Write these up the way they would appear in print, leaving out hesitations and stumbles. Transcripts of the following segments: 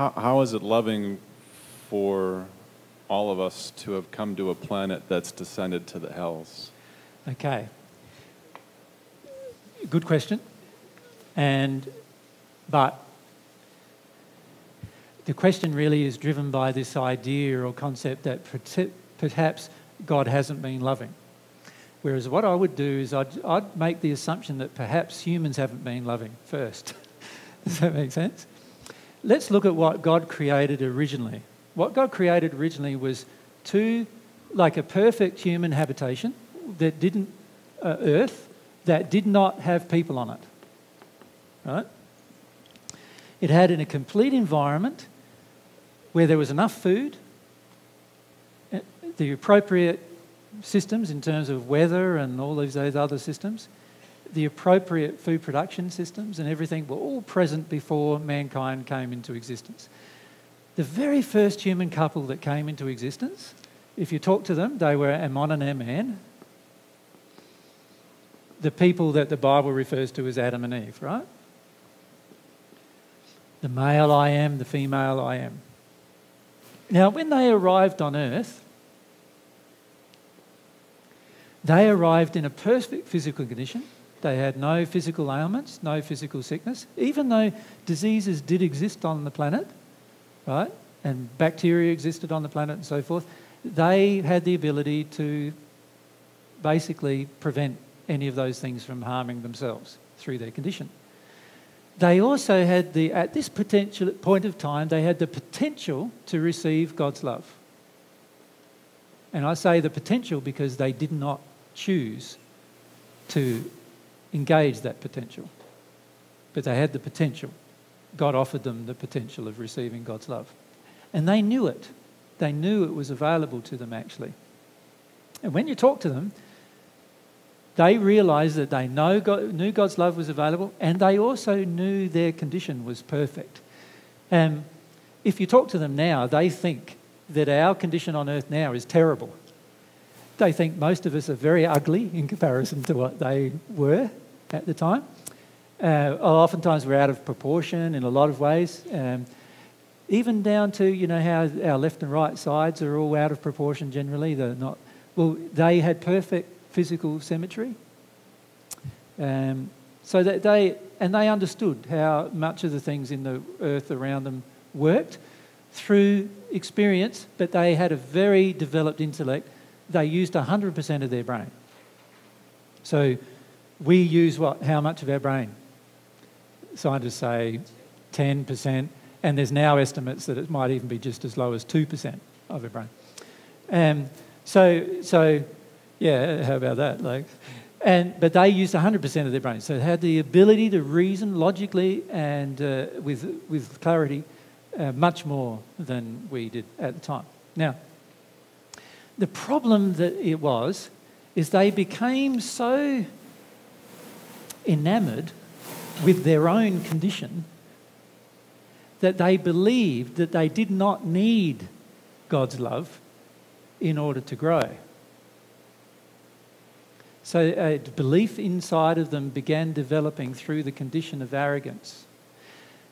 how is it loving for all of us to have come to a planet that's descended to the hells? Okay. Good question. But the question really is driven by this idea or concept that perhaps God hasn't been loving. Whereas what I would do is I'd make the assumption that perhaps humans haven't been loving first. Does that make sense? Let's look at what God created originally. What God created originally was like a perfect human habitation that didn't, earth, that did not have people on it, right? It had in a complete environment where there was enough food, the appropriate systems in terms of weather and all those other systems, the appropriate food production systems and everything were all present before mankind came into existence. The very first human couple that came into existence, if you talk to them, they were Ammon and Aman, the people that the Bible refers to as Adam and Eve, right? The male I am, the female I am. Now, when they arrived on earth, they arrived in a perfect physical condition. They had no physical ailments, no physical sickness. Even though diseases did exist on the planet, right, and bacteria existed on the planet and so forth, they had the ability to basically prevent any of those things from harming themselves through their condition. They also had at this potential point of time, they had the potential to receive God's love. And I say the potential because they did not choose to engage that potential. But they had the potential. God offered them the potential of receiving God's love. And they knew it. They knew it was available to them, actually. And when you talk to them, they realised that they knew God's love was available, and they also knew their condition was perfect. If you talk to them now, they think that our condition on earth now is terrible. They think most of us are very ugly in comparison to what they were at the time. Oftentimes we're out of proportion in a lot of ways, even down to, how our left and right sides are all out of proportion generally. They're not. Well, they had perfect physical symmetry. So that they understood how much of the things in the earth around them worked through experience, but they had a very developed intellect. They used 100% of their brain. So we use how much of our brain? Scientists say 10%, and there's now estimates that it might even be just as low as 2% of our brain. So yeah, how about that? But they used 100% of their brain, so they had the ability to reason logically and with clarity much more than we did at the time. Now, the problem that it was is they became so enamoured with their own condition that they believed that they did not need God's love in order to grow. So a belief inside of them began developing through the condition of arrogance.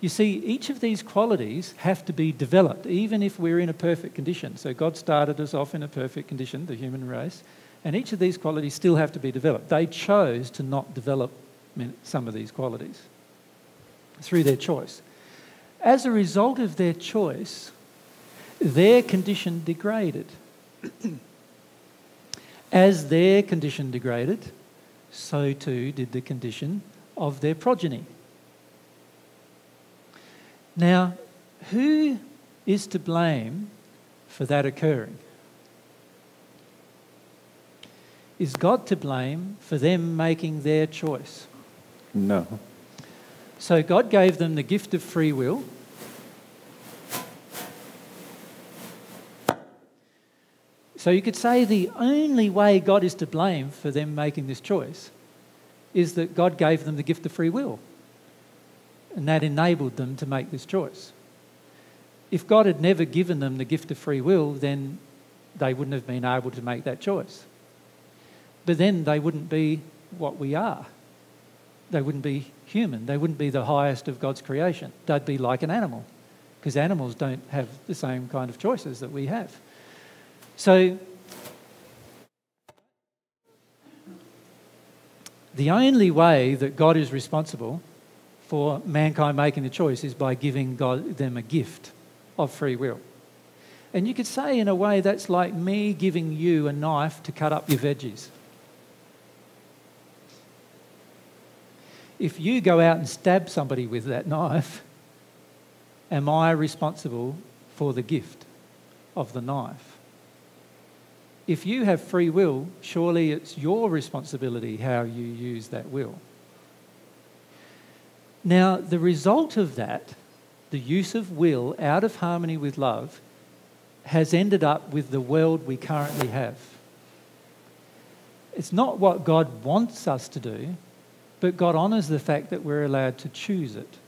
You see, each of these qualities have to be developed, even if we're in a perfect condition. So God started us off in a perfect condition, the human race, and each of these qualities still have to be developed. They chose to not develop some of these qualities through their choice. As a result of their choice, their condition degraded. As their condition degraded, so too did the condition of their progeny. Now, who is to blame for that occurring? Is God to blame for them making their choice? No. So God gave them the gift of free will. So you could say the only way God is to blame for them making this choice is that God gave them the gift of free will. And that enabled them to make this choice. If God had never given them the gift of free will, then they wouldn't have been able to make that choice. But then they wouldn't be what we are. They wouldn't be human. They wouldn't be the highest of God's creation. They'd be like an animal. because animals don't have the same kind of choices that we have. So the only way that God is responsible for mankind making the choice is by giving them a gift of free will. And you could say, in a way, that's like me giving you a knife to cut up your veggies. If you go out and stab somebody with that knife, am I responsible for the gift of the knife? If you have free will, surely it's your responsibility how you use that will. Now, the result of that, the use of will out of harmony with love, has ended up with the world we currently have. It's not what God wants us to do, but God honours the fact that we're allowed to choose it.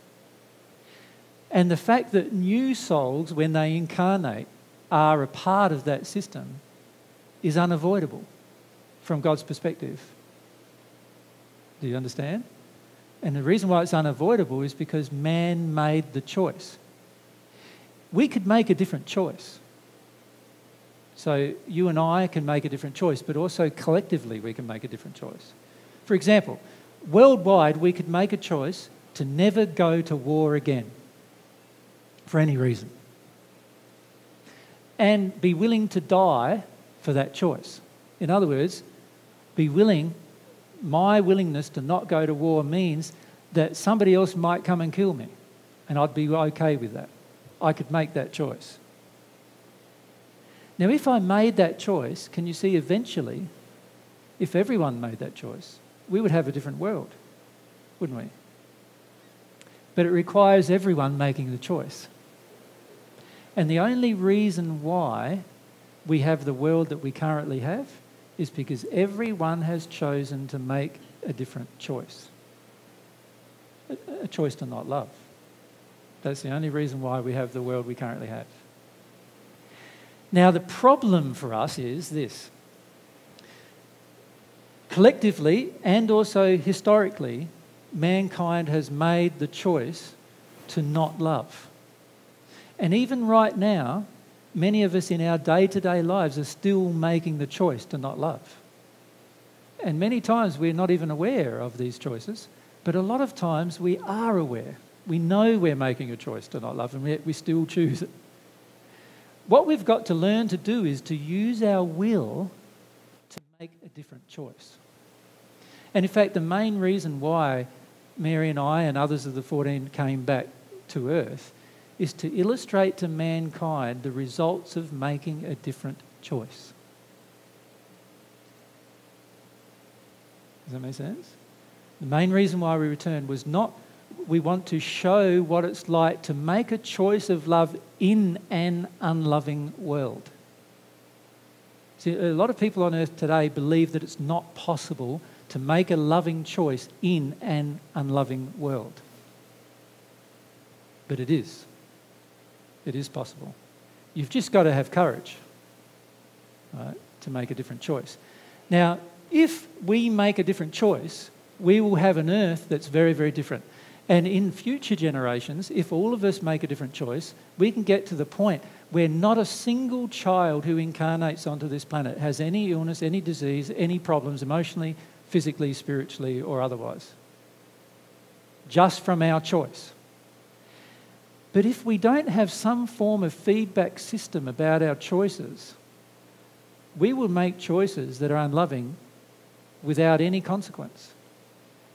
And the fact that new souls, when they incarnate, are a part of that system is unavoidable from God's perspective. Do you understand? And the reason why it's unavoidable is because man made the choice. We could make a different choice. So you and I can make a different choice, but also collectively we can make a different choice. For example, worldwide we could make a choice to never go to war again for any reason, and be willing to die for that choice. In other words, my willingness to not go to war means that somebody else might come and kill me, and I'd be okay with that. I could make that choice. Now, if I made that choice, can you see eventually, if everyone made that choice, we would have a different world, wouldn't we? But it requires everyone making the choice. And the only reason why we have the world that we currently have is because everyone has chosen to make a different choice. A choice to not love. That's the only reason why we have the world we currently have. Now, the problem for us is this. Collectively and also historically, mankind has made the choice to not love. And even right now, many of us in our day-to-day lives are still making the choice to not love. And many times we're not even aware of these choices, but a lot of times we are aware. We know we're making a choice to not love, and yet we still choose it. What we've got to learn to do is to use our will to make a different choice. And in fact, the main reason why Mary and I and others of the 14 came back to Earth is to illustrate to mankind the results of making a different choice. Does that make sense? The main reason why we returned was not we want to show what it's like to make a choice of love in an unloving world. See, a lot of people on earth today believe that it's not possible to make a loving choice in an unloving world. But it is. It is possible. You've just got to have courage, right, to make a different choice. Now, if we make a different choice, we will have an earth that's very, very different. And in future generations, if all of us make a different choice, we can get to the point where not a single child who incarnates onto this planet has any illness, any disease, any problems emotionally, physically, spiritually, or otherwise. Just from our choice. But if we don't have some form of feedback system about our choices, we will make choices that are unloving without any consequence.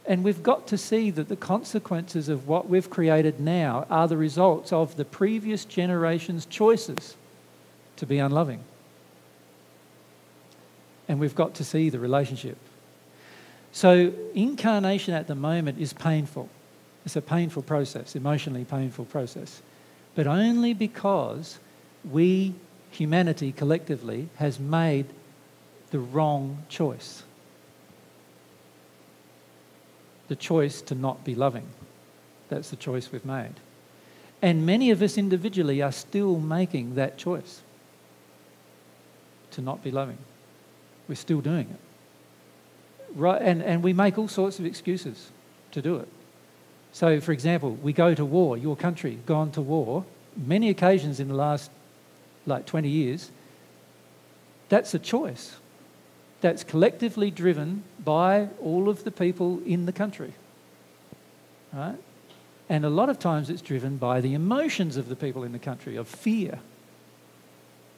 And we've got to see that the consequences of what we've created now are the results of the previous generation's choices to be unloving. And we've got to see the relationship. So incarnation at the moment is painful. It's a painful process, emotionally painful process. But only because we, humanity collectively, has made the wrong choice. The choice to not be loving. That's the choice we've made. And many of us individually are still making that choice to not be loving. We're still doing it. Right, and we make all sorts of excuses to do it. So, for example, we go to war. Your country gone to war many occasions in the last 20 years, that's a choice that's collectively driven by all of the people in the country, right? And a lot of times it's driven by the emotions of the people in the country, of fear.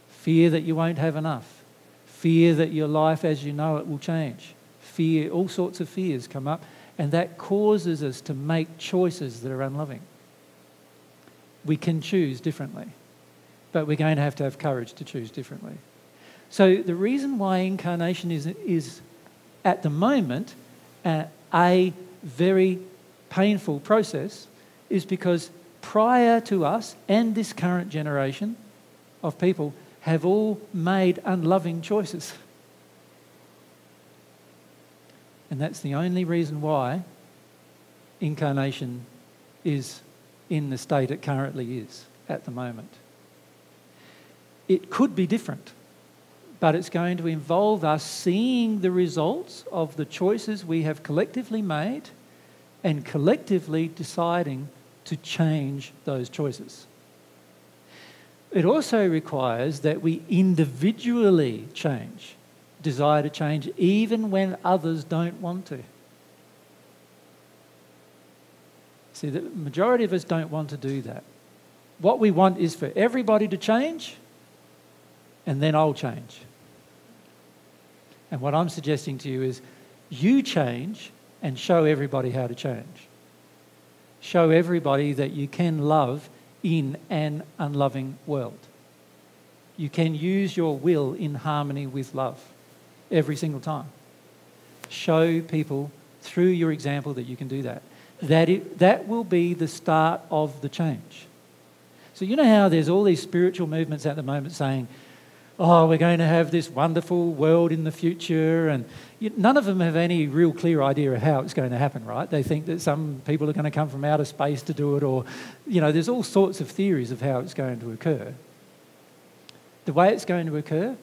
Fear that you won't have enough. Fear that your life as you know it will change. Fear, all sorts of fears come up, and that causes us to make choices that are unloving. We can choose differently, but we're going to have courage to choose differently. So the reason why incarnation is at the moment a very painful process is because prior to us and this current generation of people have all made unloving choices. And that's the only reason why incarnation is in the state it currently is at the moment. It could be different, but it's going to involve us seeing the results of the choices we have collectively made and collectively deciding to change those choices. It also requires that we individually desire to change, even when others don't want to. See, the majority of us don't want to do that. What we want is for everybody to change, and then I'll change. And what I'm suggesting to you is you change and show everybody how to change. Show everybody that you can love in an unloving world. You can use your will in harmony with love every single time. Show people through your example that you can do that. That will be the start of the change. So you know how there's all these spiritual movements at the moment saying, oh, we're going to have this wonderful world in the future, and none of them have any real clear idea of how it's going to happen, right? They think that some people are going to come from outer space to do it, or, there's all sorts of theories of how it's going to occur. The way it's going to occur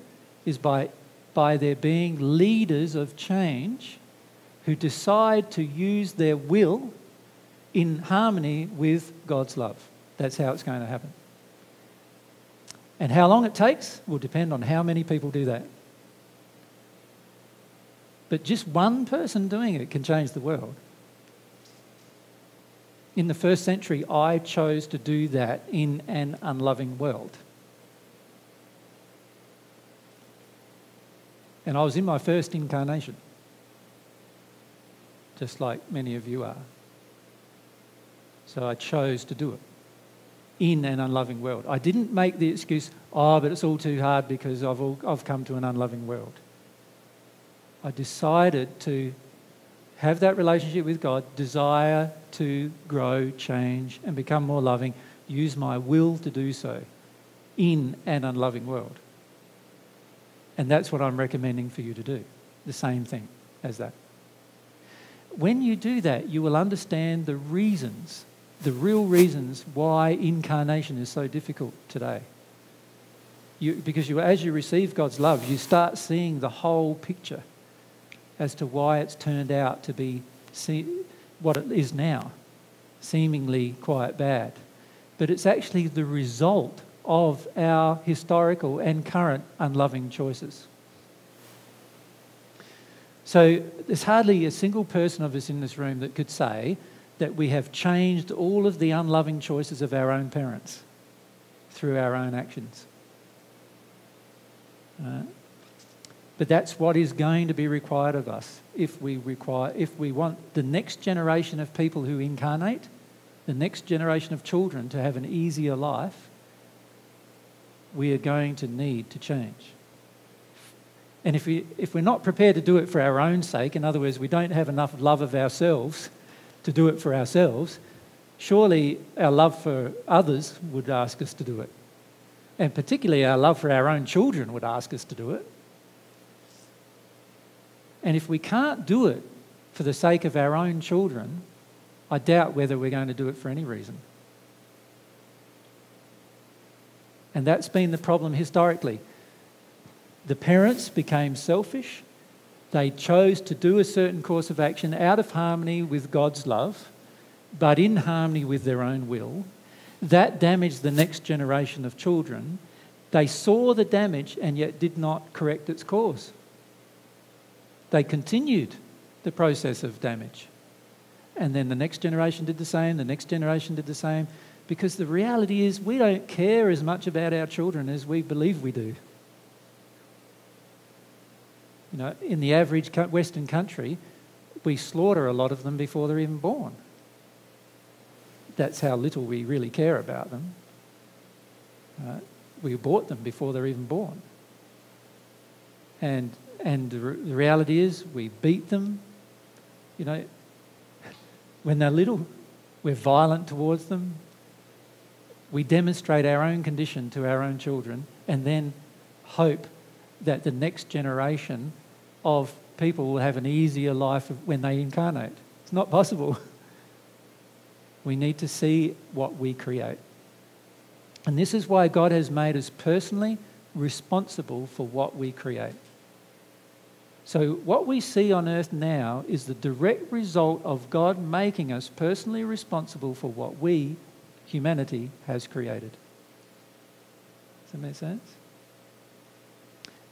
is by there being leaders of change who decide to use their will in harmony with God's love. That's how it's going to happen. And how long it takes will depend on how many people do that. But just one person doing it can change the world. In the first century, I chose to do that in an unloving world. And I was in my first incarnation, just like many of you are. So I chose to do it in an unloving world. I didn't make the excuse, but it's all too hard because I've come to an unloving world. I decided to have that relationship with God, desire to grow, change, and become more loving, use my will to do so in an unloving world. And that's what I'm recommending for you to do, the same thing as that. When you do that, you will understand the reasons, the real reasons why incarnation is so difficult today. Because as you receive God's love, you start seeing the whole picture as to why it's turned out to be what it is now, seemingly quite bad. But it's actually the result of our historical and current unloving choices. So there's hardly a single person of us in this room that could say that we have changed all of the unloving choices of our own parents through our own actions. But that's what is going to be required of us if we want the next generation of people who incarnate, the next generation of children to have an easier life. We are going to need to change. And if we're not prepared to do it for our own sake, in other words, we don't have enough love of ourselves to do it for ourselves, surely our love for others would ask us to do it. And particularly our love for our own children would ask us to do it. And if we can't do it for the sake of our own children, I doubt whether we're going to do it for any reason. And that's been the problem historically. The parents became selfish. They chose to do a certain course of action out of harmony with God's love, but in harmony with their own will. That damaged the next generation of children. They saw the damage and yet did not correct its cause. They continued the process of damage. And then the next generation did the same, the next generation did the same, because the reality is we don't care as much about our children as we believe we do. You know, in the average Western country, we slaughter a lot of them before they're even born. That's how little we really care about them. We abort them before they're even born. And the reality is we beat them. You know, when they're little, we're violent towards them. We demonstrate our own condition to our own children and then hope that the next generation of people will have an easier life when they incarnate. It's not possible. We need to see what we create. And this is why God has made us personally responsible for what we create. So what we see on earth now is the direct result of God making us personally responsible for what we, humanity, has created. Does that make sense?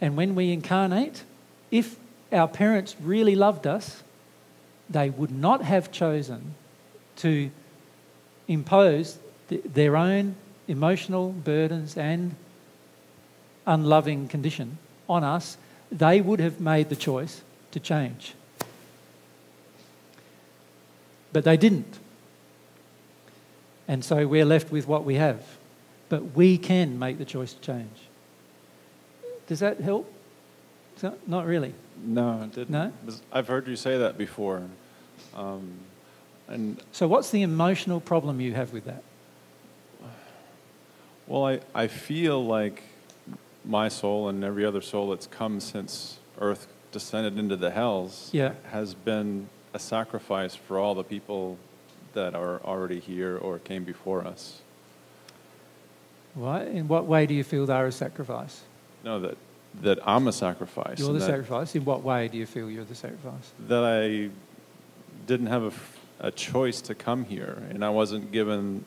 And when we incarnate, if our parents really loved us, they would not have chosen to impose their own emotional burdens and unloving condition on us. They would have made the choice to change. But they didn't. And so we're left with what we have. But we can make the choice to change. Does that help? Not really. No, it didn't. No? I've heard you say that before. So what's the emotional problem you have with that? Well, I feel like my soul and every other soul that's come since Earth descended into the hells has been a sacrifice for all the people that are already here or came before us. Right? In what way do you feel they're a sacrifice? No, that I'm a sacrifice. You're the sacrifice. In what way do you feel you're the sacrifice? That I didn't have a choice to come here, and I wasn't given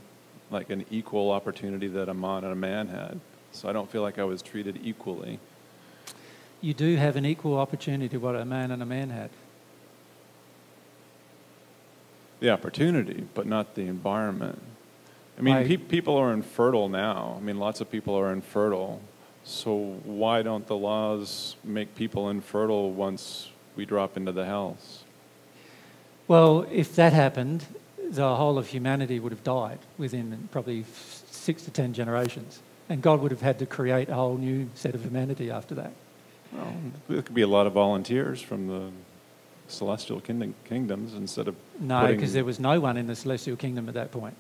like an equal opportunity that a man had. So I don't feel like I was treated equally. You do have an equal opportunity to what a man had. The opportunity, but not the environment. I mean, people are infertile now. I mean, lots of people are infertile. So why don't the laws make people infertile once we drop into the hells? Well, if that happened, the whole of humanity would have died within probably 6 to 10 generations. And God would have had to create a whole new set of humanity after that. Well, there could be a lot of volunteers from the celestial kingdoms instead of No, because there was no one in the celestial kingdom at that point.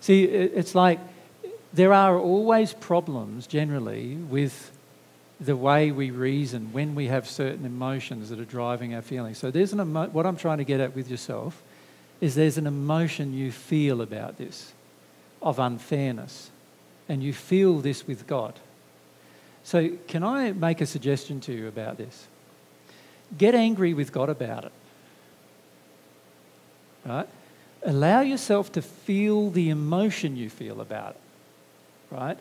See, it's like there are always problems generally with the way we reason when we have certain emotions that are driving our feelings. So there's what I'm trying to get at with yourself is there's an emotion you feel about this of unfairness, and you feel this with God. So can I make a suggestion to you about this? Get angry with God about it. Right? Allow yourself to feel the emotion you feel about it. Right?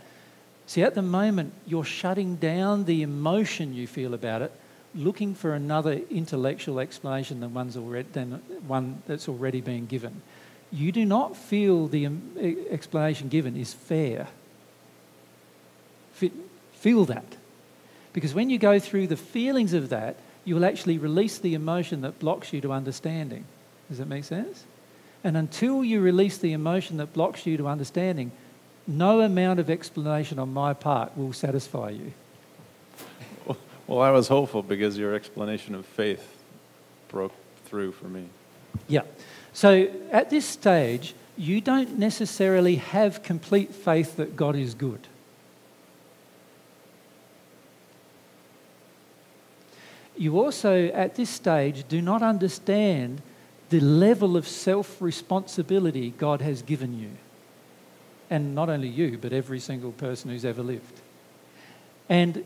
See, at the moment, you're shutting down the emotion you feel about it, looking for another intellectual explanation than one that's already been given. You do not feel the explanation given is fair. Feel that. Because when you go through the feelings of that, you will actually release the emotion that blocks you to understanding. Does that make sense? And until you release the emotion that blocks you to understanding, no amount of explanation on my part will satisfy you. Well, I was hopeful because your explanation of faith broke through for me. Yeah. So at this stage, you don't necessarily have complete faith that God is good. You also, at this stage, do not understand the level of self-responsibility God has given you. And not only you, but every single person who's ever lived. And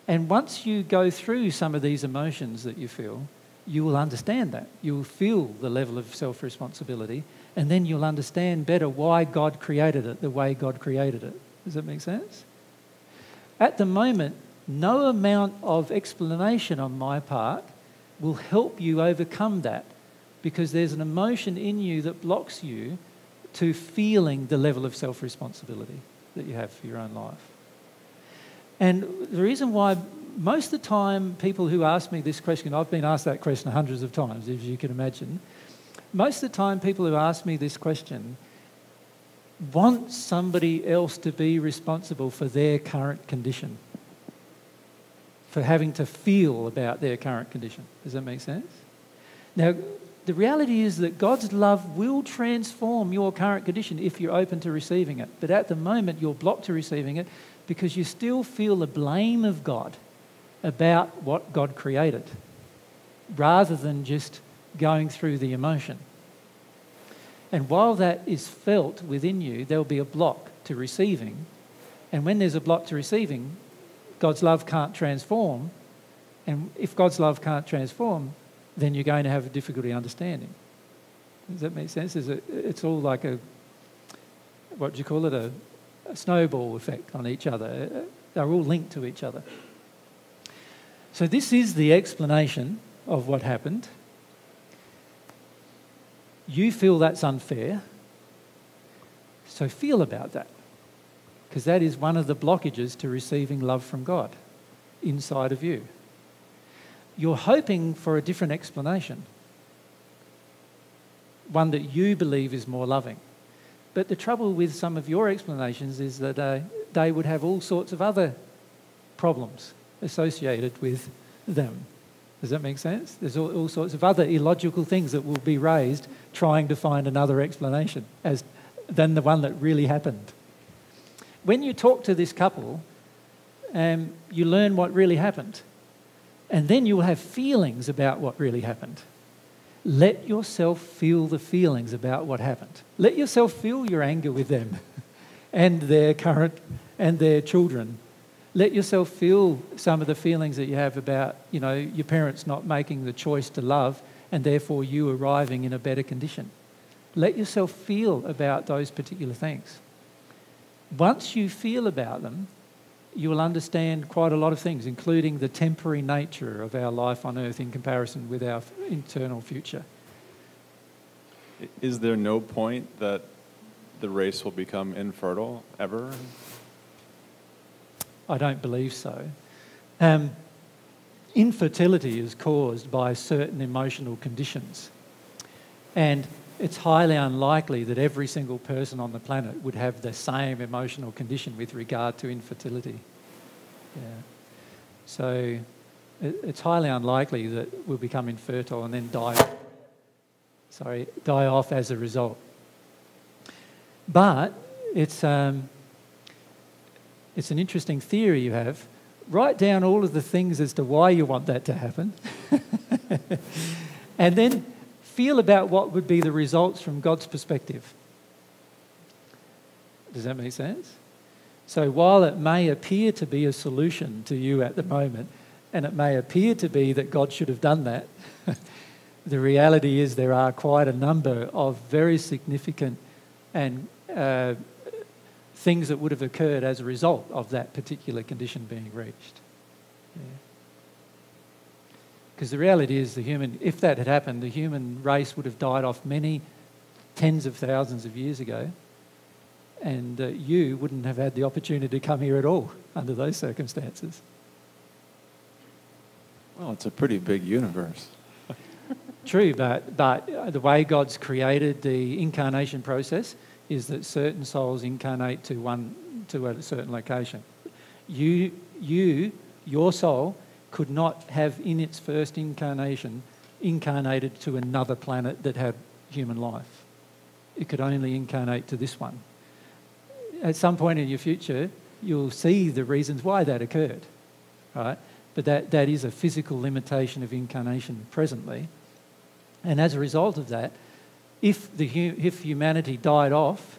once you go through some of these emotions that you feel, you will understand that. You will feel the level of self-responsibility, and then you'll understand better why God created it the way God created it. Does that make sense? At the moment, no amount of explanation on my part will help you overcome that, because there's an emotion in you that blocks you to feeling the level of self-responsibility that you have for your own life. And the reason why most of the time people who ask me this question, I've been asked that question hundreds of times, as you can imagine. Most of the time people who ask me this question want somebody else to be responsible for their current condition, for having to feel about their current condition. Does that make sense? Now, the reality is that God's love will transform your current condition if you're open to receiving it. But at the moment, you're blocked to receiving it because you still feel the blame of God about what God created, rather than just going through the emotion. And while that is felt within you, there'll be a block to receiving. And when there's a block to receiving, God's love can't transform. And if God's love can't transform, then you're going to have a difficulty understanding. Does that make sense? It's all like a snowball effect on each other. They're all linked to each other. So this is the explanation of what happened. You feel that's unfair, so feel about that, because that is one of the blockages to receiving love from God inside of you. You're hoping for a different explanation, one that you believe is more loving. But the trouble with some of your explanations is that they would have all sorts of other problems associated with them. Does that make sense? There's all sorts of other illogical things that will be raised trying to find another explanation than the one that really happened. When you talk to this couple, you learn what really happened. And then you'll have feelings about what really happened. Let yourself feel the feelings about what happened. Let yourself feel your anger with them and their children. Let yourself feel some of the feelings that you have about, your parents not making the choice to love and therefore you arriving in a better condition. Let yourself feel about those particular things. Once you feel about them, you will understand quite a lot of things, including the temporary nature of our life on earth in comparison with our eternal future. Is there no point that the race will become infertile ever? I don't believe so. Infertility is caused by certain emotional conditions. And it's highly unlikely that every single person on the planet would have the same emotional condition with regard to infertility. Yeah. So it's highly unlikely that we'll become infertile and then die off as a result. But it's an interesting theory you have. Write down all of the things as to why you want that to happen. And then feel about what would be the results from God's perspective. Does that make sense? So while it may appear to be a solution to you at the moment, and it may appear to be that God should have done that, the reality is there are quite a number of very significant and things that would have occurred as a result of that particular condition being reached. Because the reality is if that had happened, the human race would have died off many tens of thousands of years ago, and you wouldn't have had the opportunity to come here at all under those circumstances. Well, it's a pretty big universe. True, but the way God's created the incarnation process is that certain souls incarnate to a certain location. Your soul could not have in its first incarnation incarnated to another planet that had human life. It could only incarnate to this one. At some point in your future, you'll see the reasons why that occurred, right? But that is a physical limitation of incarnation presently. And as a result of that, if humanity died off,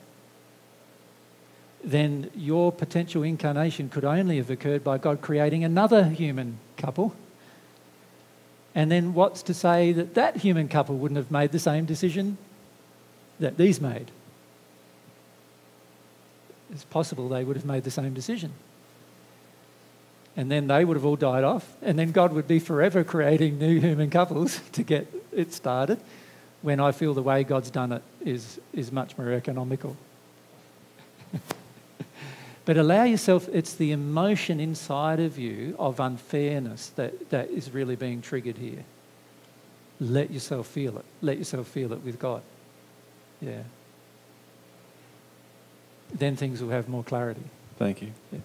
then your potential incarnation could only have occurred by God creating another human couple And then what's to say that that human couple wouldn't have made the same decision that these made? It's possible they would have made the same decision. And then they would have all died off, and then God would be forever creating new human couples to get it started, when I feel the way God's done it is much more economical. But allow yourself, it's the emotion inside of you of unfairness that is really being triggered here. Let yourself feel it. Let yourself feel it with God. Yeah. Then things will have more clarity. Thank you. Yeah.